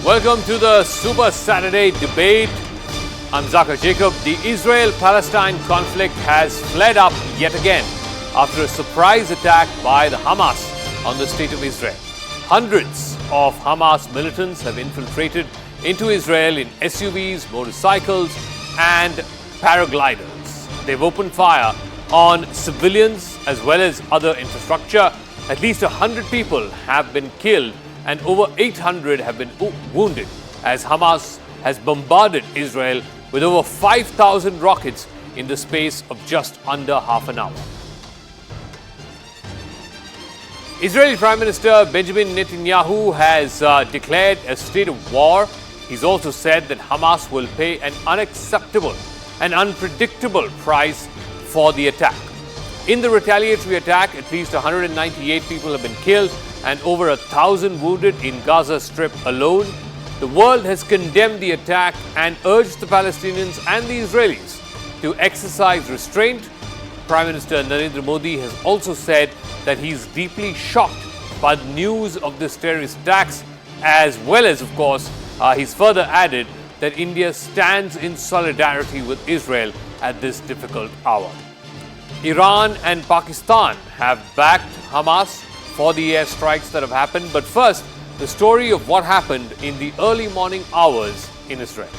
Welcome to the Super Saturday debate. I'm Zakir Jacob. The Israel-Palestine conflict has flared up yet again after a surprise attack by the Hamas on the state of Israel. Hundreds of Hamas militants have infiltrated into Israel in SUVs, motorcycles, and paragliders. They've opened fire on civilians as well as other infrastructure. At least 100 people have been killed and over 800 have been wounded as Hamas has bombarded Israel with over 5,000 rockets in the space of just under half an hour. Israeli Prime Minister Benjamin Netanyahu has declared a state of war. He's also said that Hamas will pay an unacceptable and unpredictable price for the attack. In the retaliatory attack, at least 198 people have been killed and over 1,000 wounded in Gaza Strip alone. The world has condemned the attack and urged the Palestinians and the Israelis to exercise restraint. Prime Minister Narendra Modi has also said that he's deeply shocked by the news of this terrorist attacks, as well as, of course, he's further added that India stands in solidarity with Israel at this difficult hour. Iran and Pakistan have backed Hamas for the airstrikes that have happened. But first, the story of what happened in the early morning hours in Israel.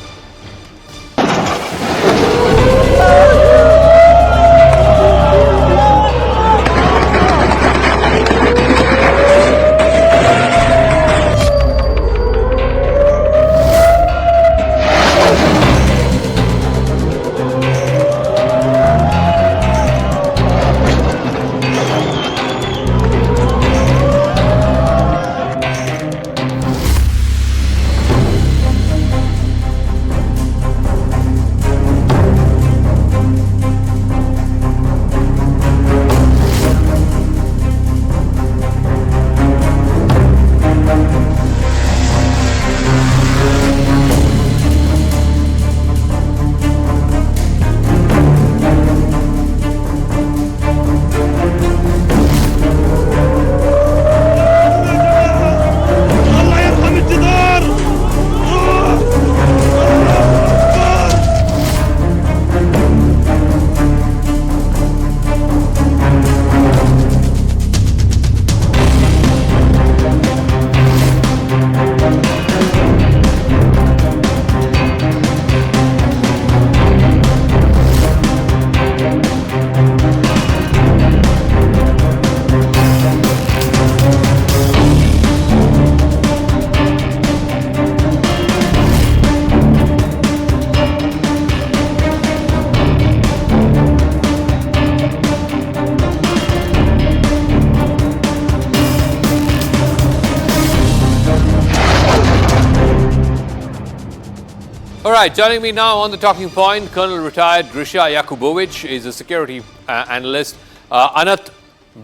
All right, joining me now on the talking point, Colonel retired Grisha Yakubovich is a security analyst. Anat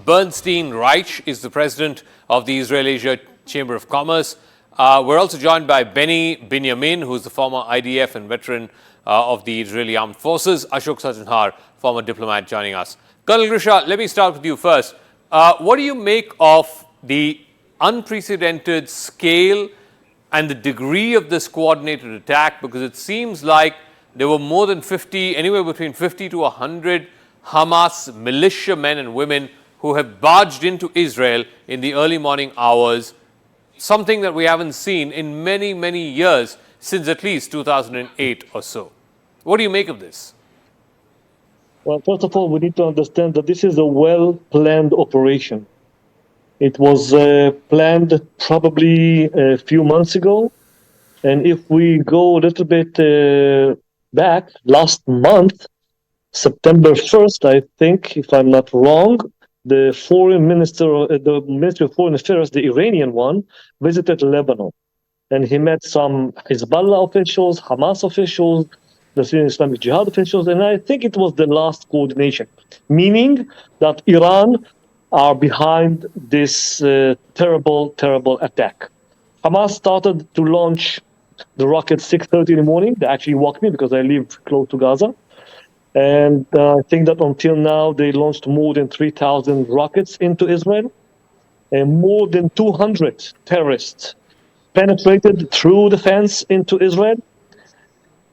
Bernstein-Reich is the president of the Israel-Asia Chamber of Commerce. We're also joined by Benny Binyamin, who's the former IDF and veteran of the Israeli Armed Forces. Ashok Sajanhar, former diplomat, joining us. Colonel Grisha, let me start with you first. What do you make of the unprecedented scale and the degree of this coordinated attack? Because it seems like there were more than 50, anywhere between 50 to 100 Hamas militia men and women who have barged into Israel in the early morning hours, something that we haven't seen in many, many years, since at least 2008 or so. What do you make of this? Well, first of all, we need to understand that this is a well-planned operation. It was planned probably a few months ago. And if we go a little bit back, last month, September 1st, I think, if I'm not wrong, the Ministry of Foreign Affairs, the Iranian one, visited Lebanon. And he met some Hezbollah officials, Hamas officials, the Syrian Islamic Jihad officials, and I think it was the last coordination, meaning that Iran are behind this terrible, terrible attack. Hamas started to launch the rockets 6:30 in the morning. They actually woke me because I live close to Gaza. And I think that until now, they launched more than 3,000 rockets into Israel. And more than 200 terrorists penetrated through the fence into Israel.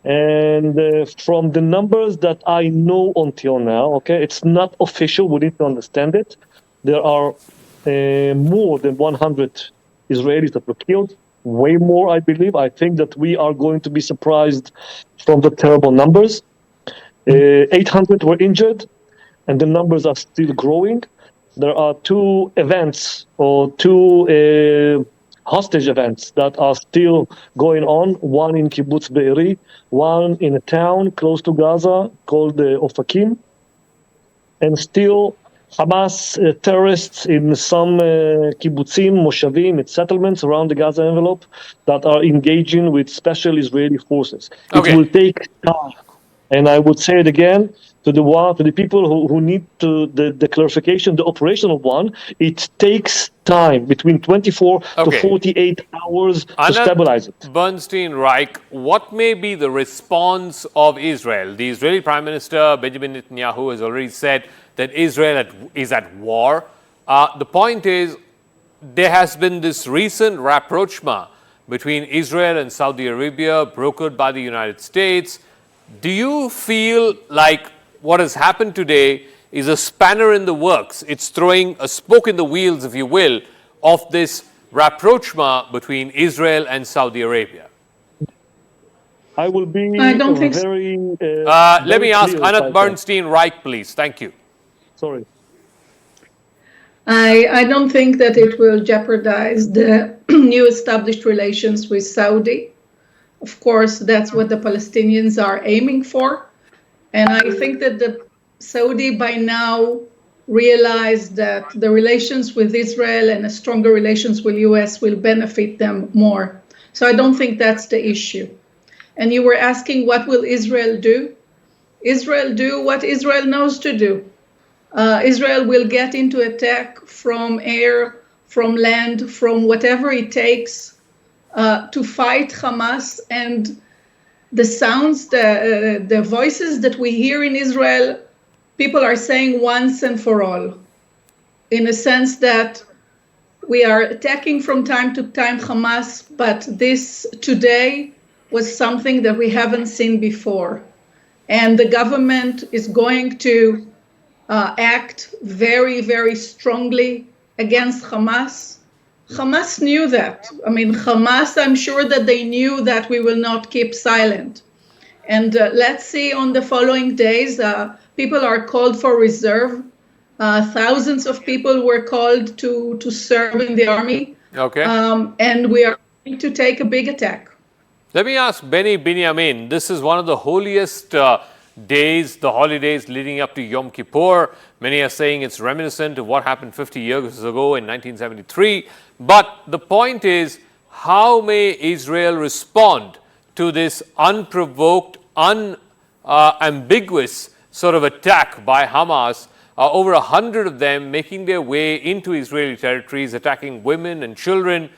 And from the numbers that I know until now, okay, it's not official. We need to understand it. There are more than 100 Israelis that were killed. Way more, I believe. I think that we are going to be surprised from the terrible numbers. 800 were injured, and the numbers are still growing. There are two events or two hostage events that are still going on, one in Kibbutz Be'eri, one in a town close to Gaza called Ofakim, and still Hamas terrorists in some kibbutzim, moshavim, settlements around the Gaza envelope that are engaging with special Israeli forces. Okay. It will take time. And I would say it again to the people who need the clarification, the operational one. It takes time, between 24 to 48 hours to stabilize it. Bernstein-Reich, what may be the response of Israel? The Israeli Prime Minister Benjamin Netanyahu has already said that Israel is at war. The point is, there has been this recent rapprochement between Israel and Saudi Arabia, brokered by the United States. Do you feel like what has happened today is a spanner in the works? It's throwing a spoke in the wheels, if you will, of this rapprochement between Israel and Saudi Arabia. I will be I don't think very. Let me ask Anat Bernstein-Reich, please. Thank you. Sorry. I don't think that it will jeopardize the new established relations with Saudi. Of course, that's what the Palestinians are aiming for. And I think that the Saudi by now realized that the relations with Israel and a stronger relations with US will benefit them more. So I don't think that's the issue. And you were asking, what will Israel do? Israel do what Israel knows to do. Israel will get into attack from air, from land, from whatever it takes to fight Hamas. And the sounds, the voices that we hear in Israel, people are saying once and for all, in a sense that we are attacking from time to time Hamas, but this today was something that we haven't seen before. And the government is going to act very, very strongly against Hamas. Hamas knew that. I mean, Hamas, I'm sure that they knew that we will not keep silent. And let's see on the following days, people are called for reserve. Thousands of people were called to serve in the army. Okay. And we are going to take a big attack. Let me ask Benny Binyamin. This is one of the holiest days, the holidays leading up to Yom Kippur. Many are saying it's reminiscent of what happened 50 years ago in 1973. But the point is, how may Israel respond to this unprovoked, unambiguous sort of attack by Hamas? Over 100 of them making their way into Israeli territories, attacking women and children.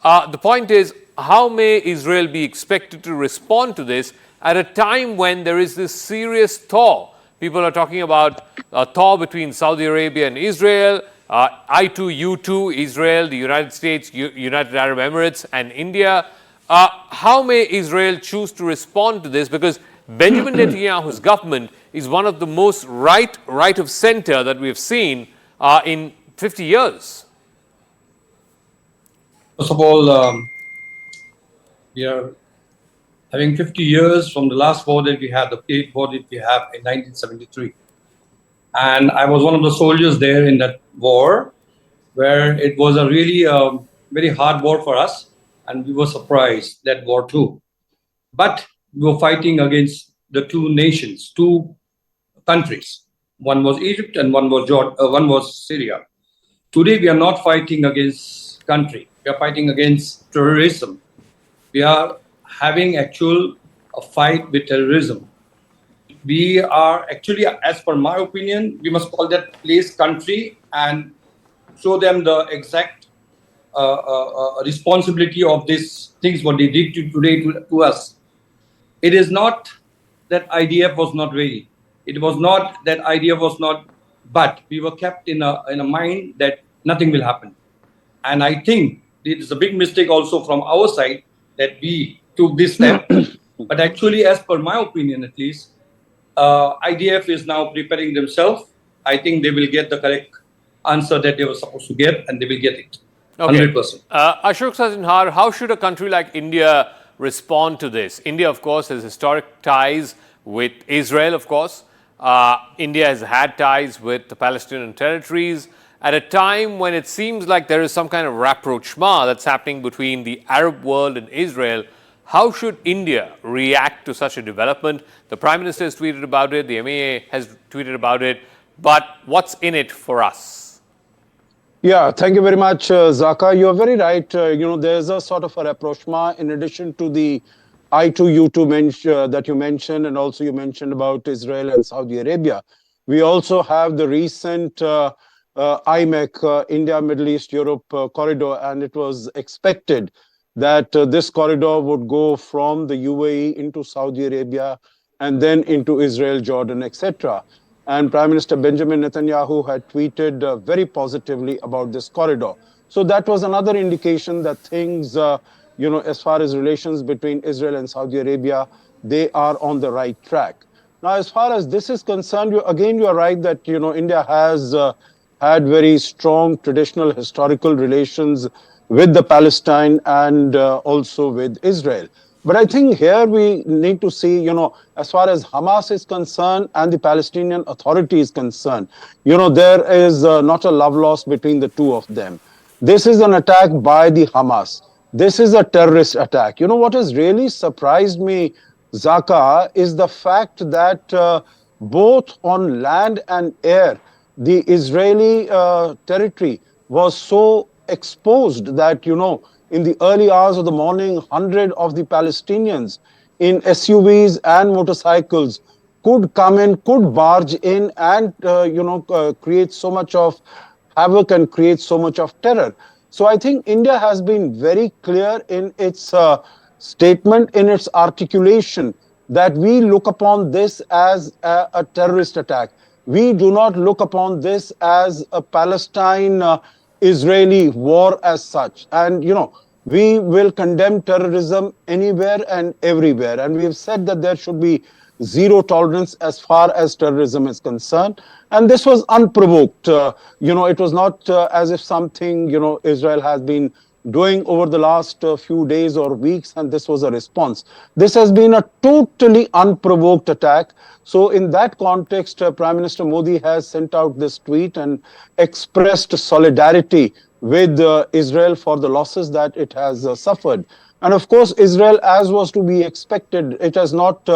The point is, how may Israel be expected to respond to this at a time when there is this serious thaw? People are talking about a thaw between Saudi Arabia and Israel, I2U2, Israel, the United States, United Arab Emirates, and India. How may Israel choose to respond to this? Because Benjamin Netanyahu's government is one of the most right of center that we have seen in 50 years. First of all, we are having 50 years from the last war that we had, the eighth war that we have in 1973. And I was one of the soldiers there in that war, where it was a really very hard war for us. And we were surprised, that war too. But we were fighting against the two nations, two countries. One was Egypt and one was Syria. Today, we are not fighting against country. We are fighting against terrorism. We are having a fight with terrorism. We are actually, as per my opinion, we must call that place country and show them the exact responsibility of these things, what they did today to us. It is not that IDF was not ready. It was not that IDF was not, but we were kept in a mind that nothing will happen. And I think it is a big mistake also from our side that we took this step. But actually, as per my opinion at least, IDF is now preparing themselves. I think they will get the correct answer that they were supposed to get, and they will get it. Okay. 100%. Ashok Sajanhar, how should a country like India respond to this? India, of course, has historic ties with Israel, of course. India has had ties with the Palestinian territories at a time when it seems like there is some kind of rapprochement that's happening between the Arab world and Israel. How should India react to such a development? The Prime Minister has tweeted about it, the MEA has tweeted about it, but what's in it for us? Yeah, thank you very much, Zaka. You're very right. There's a sort of a rapprochement in addition to the I2U2 that you mentioned, and also you mentioned about Israel and Saudi Arabia. We also have the recent IMEC, India, Middle East, Europe corridor, and it was expected that this corridor would go from the UAE into Saudi Arabia and then into Israel, Jordan, etc. And Prime Minister Benjamin Netanyahu had tweeted very positively about this corridor. So that was another indication that things, as far as relations between Israel and Saudi Arabia, they are on the right track. Now, as far as this is concerned, you are right that, India has had very strong traditional historical relations with the Palestine and also with Israel. But I think here we need to see, as far as Hamas is concerned and the Palestinian Authority is concerned, there is not a love lost between the two of them. This is an attack by the Hamas. This is a terrorist attack. What has really surprised me, Zaka, is the fact that both on land and air, the Israeli territory was so exposed that, in the early hours of the morning, 100 of the Palestinians in SUVs and motorcycles could come in, could barge in and, create so much of havoc and create so much of terror. So I think India has been very clear in its statement, in its articulation, that we look upon this as a terrorist attack. We do not look upon this as a Palestine-Israeli war as such. And, we will condemn terrorism anywhere and everywhere. And we have said that there should be zero tolerance as far as terrorism is concerned. And this was unprovoked. It was not as if something, Israel has been doing over the last few days or weeks, and this was a response. This has been a totally unprovoked attack. So in that context, Prime Minister Modi has sent out this tweet and expressed solidarity with Israel for the losses that it has suffered. And of course, Israel, as was to be expected, it has not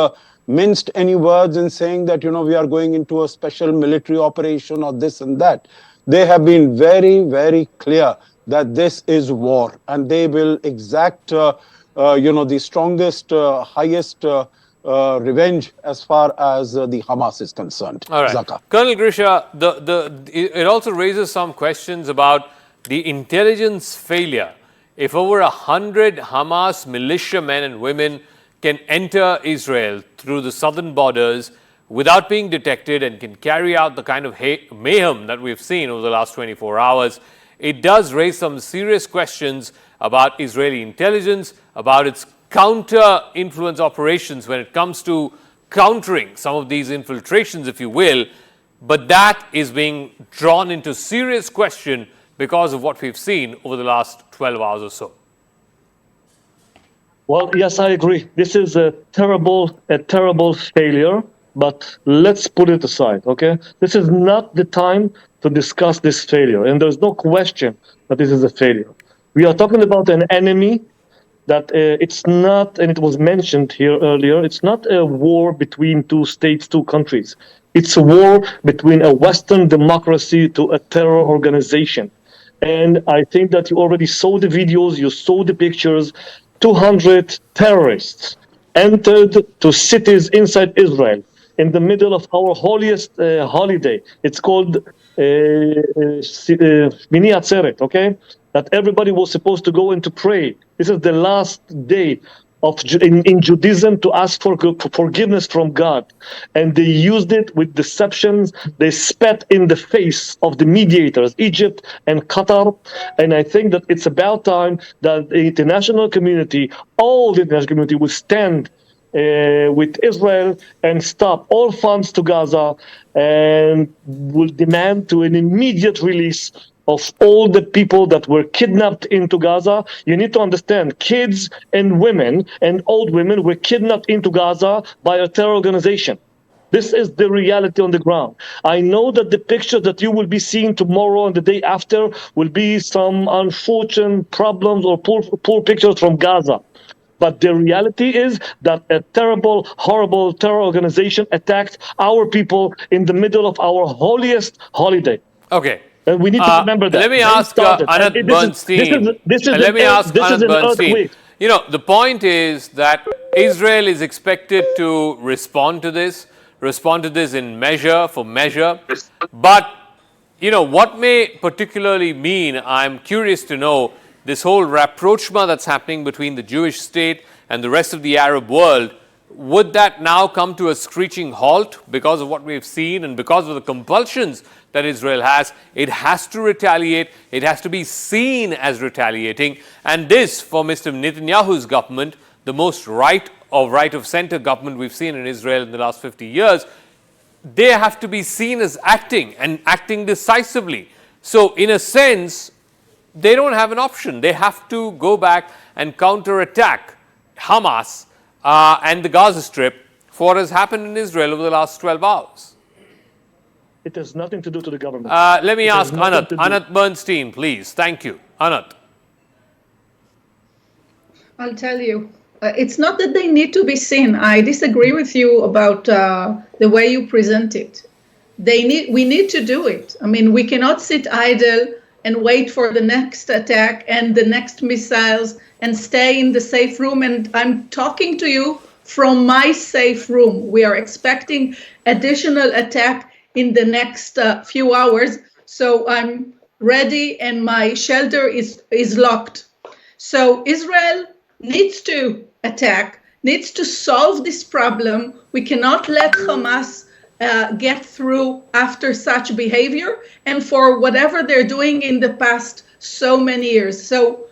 minced any words in saying that, we are going into a special military operation or this and that. They have been very, very clear that this is war, and they will exact, the strongest, highest revenge as far as the Hamas is concerned. All right. Zaka. Colonel Grisha, it also raises some questions about the intelligence failure. If over 100 Hamas militiamen and women can enter Israel through the southern borders without being detected and can carry out the kind of mayhem that we've seen over the last 24 hours, it does raise some serious questions about Israeli intelligence, about its counter-influence operations when it comes to countering some of these infiltrations, if you will. But that is being drawn into serious question because of what we've seen over the last 12 hours or so. Well, yes, I agree. This is a terrible failure, but let's put it aside, okay? This is not the time to discuss this failure, and there's no question that this is a failure. We are talking about an enemy that it's not, and it was mentioned here earlier, it's not a war between two states, two countries. It's a war between a Western democracy to a terror organization. And I think that you already saw the videos, you saw the pictures. 200 terrorists entered to cities inside Israel in the middle of our holiest holiday. It's called Shmini Atzeret, okay? That everybody was supposed to go and to pray. This is the last day in Judaism to ask for forgiveness from God. And they used it with deceptions. They spat in the face of the mediators, Egypt and Qatar. And I think that it's about time that the international community, all the international community, will stand with Israel and stop all funds to Gaza and will demand to an immediate release of all the people that were kidnapped into Gaza. You need to understand, kids and women and old women were kidnapped into Gaza by a terror organization. This is the reality on the ground. I know that the pictures that you will be seeing tomorrow and the day after will be some unfortunate problems or poor pictures from Gaza. But the reality is that a terrible, horrible terror organization attacked our people in the middle of our holiest holiday. Okay. And we need to remember that. Let me ask Anat Bernstein. Let me ask Anat Bernstein. You know, the point is that Israel is expected to respond to this in measure for measure. But, you know, what may particularly mean, I'm curious to know, this whole rapprochement that's happening between the Jewish state and the rest of the Arab world, would that now come to a screeching halt because of what we've seen and because of the compulsions that Israel has? It has to retaliate. It has to be seen as retaliating. And this, for Mr. Netanyahu's government, the most right of center government we've seen in Israel in the last 50 years, they have to be seen as acting and acting decisively. So in a sense, they don't have an option. They have to go back and counterattack Hamas and the Gaza Strip for what has happened in Israel over the last 12 hours. It has nothing to do to the government. Let me ask Anat Bernstein, please. Thank you. Anat. I'll tell you. It's not that they need to be seen. I disagree with you about the way you present it. We need to do it. I mean, we cannot sit idle and wait for the next attack and the next missiles and stay in the safe room. And I'm talking to you from my safe room. We are expecting additional attack in the next few hours. So I'm ready and my shelter is locked. So Israel needs to attack, needs to solve this problem. We cannot let Hamas get through after such behavior and for whatever they're doing in the past so many years. So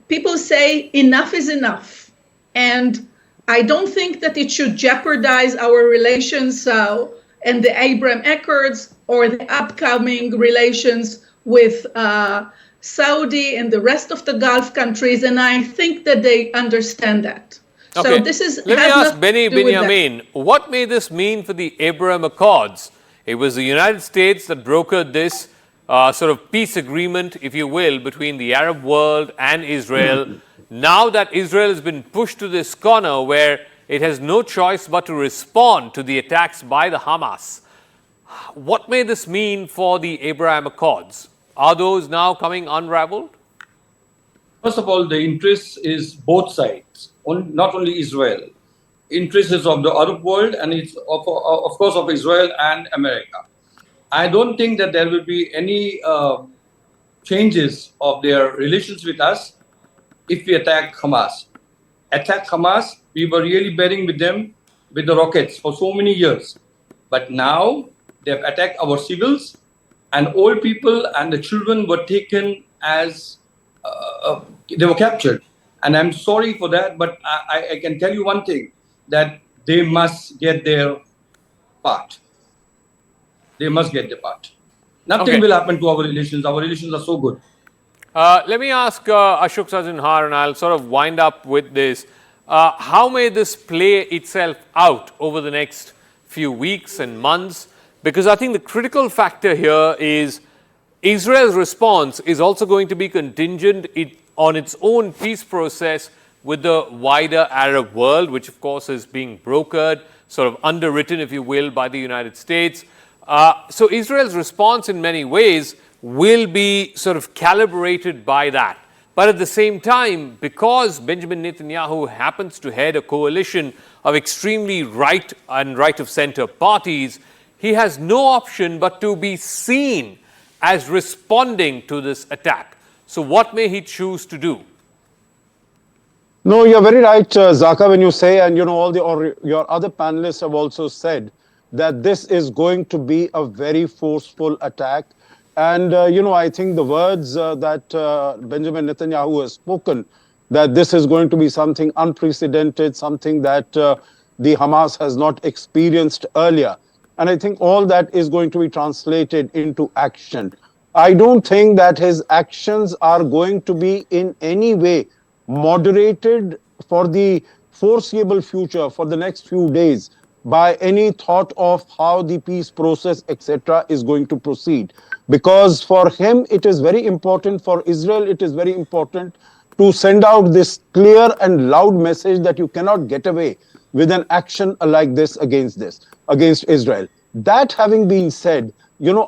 people say enough is enough. And I don't think that it should jeopardize our relations and the Abraham Accords or the upcoming relations with Saudi and the rest of the Gulf countries. And I think that they understand that. Okay. So this is. Let me ask Benny Binyamin, what may this mean for the Abraham Accords? It was the United States that brokered this sort of peace agreement, if you will, between the Arab world and Israel. Now that Israel has been pushed to this corner where it has no choice but to respond to the attacks by the Hamas, what may this mean for the Abraham Accords? Are those now coming unraveled? First of all, the interest is both sides, not only Israel. Interest is of the Arab world and it's of course of Israel and America. I don't think that there will be any changes of their relations with us if we attack Hamas. Attack Hamas, we were really betting with them with the rockets for so many years. But now they've attacked our civils and old people and the children were taken as they were captured. And I'm sorry for that, but I can tell you one thing, that they must get their part. They must get their part. Nothing will happen to our relations. Our relations are so good. Let me ask Ashok Sajanhar, and I'll sort of wind up with this. How may this play itself out over the next few weeks and months? Because I think the critical factor here is Israel's response is also going to be contingent on its own peace process with the wider Arab world, which of course is being brokered, sort of underwritten, if you will, by the United States. So Israel's response in many ways will be sort of calibrated by that. But at the same time, because Benjamin Netanyahu happens to head a coalition of extremely right and right-of-center parties, he has no option but to be seen as responding to this attack. So what may he choose to do? No, you're very right, Zaka, when you say, and all your other panelists have also said that this is going to be a very forceful attack. And, I think the words that Benjamin Netanyahu has spoken, that this is going to be something unprecedented, something that the Hamas has not experienced earlier. And I think all that is going to be translated into action. I don't think that his actions are going to be in any way moderated for the foreseeable future, for the next few days, by any thought of how the peace process, etc., is going to proceed. Because for him, it is very important, for Israel, it is very important to send out this clear and loud message that you cannot get away with an action like against Israel. That having been said,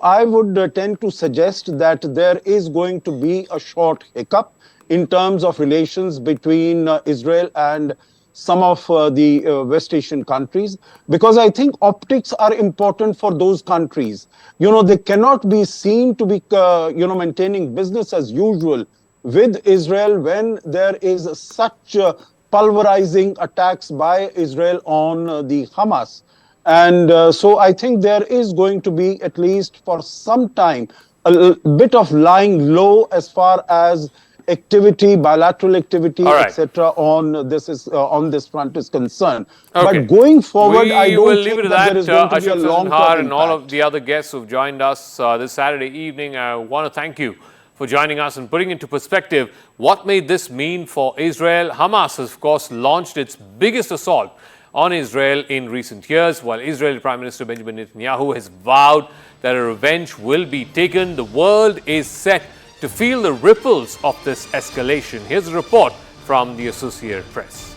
I would tend to suggest that there is going to be a short hiccup in terms of relations between Israel and some of the West Asian countries, because I think optics are important for those countries. They cannot be seen to be, maintaining business as usual with Israel when there is such pulverizing attacks by Israel on the Hamas. And so I think there is going to be, at least for some time, a bit of lying low as far as activity, bilateral activity, etc. on this front is concerned. Okay. But going forward, I We will don't leave think it at that there is going to be a Ashok long-term Sajanhar and all of impact. the other guests who've joined us this Saturday evening. I want to thank you for joining us and putting into perspective what may this mean for Israel. Hamas has, of course, launched its biggest assault on Israel in recent years, while Israeli Prime Minister Benjamin Netanyahu has vowed that a revenge will be taken. The world is set to feel the ripples of this escalation. Here's a report from the Associated Press.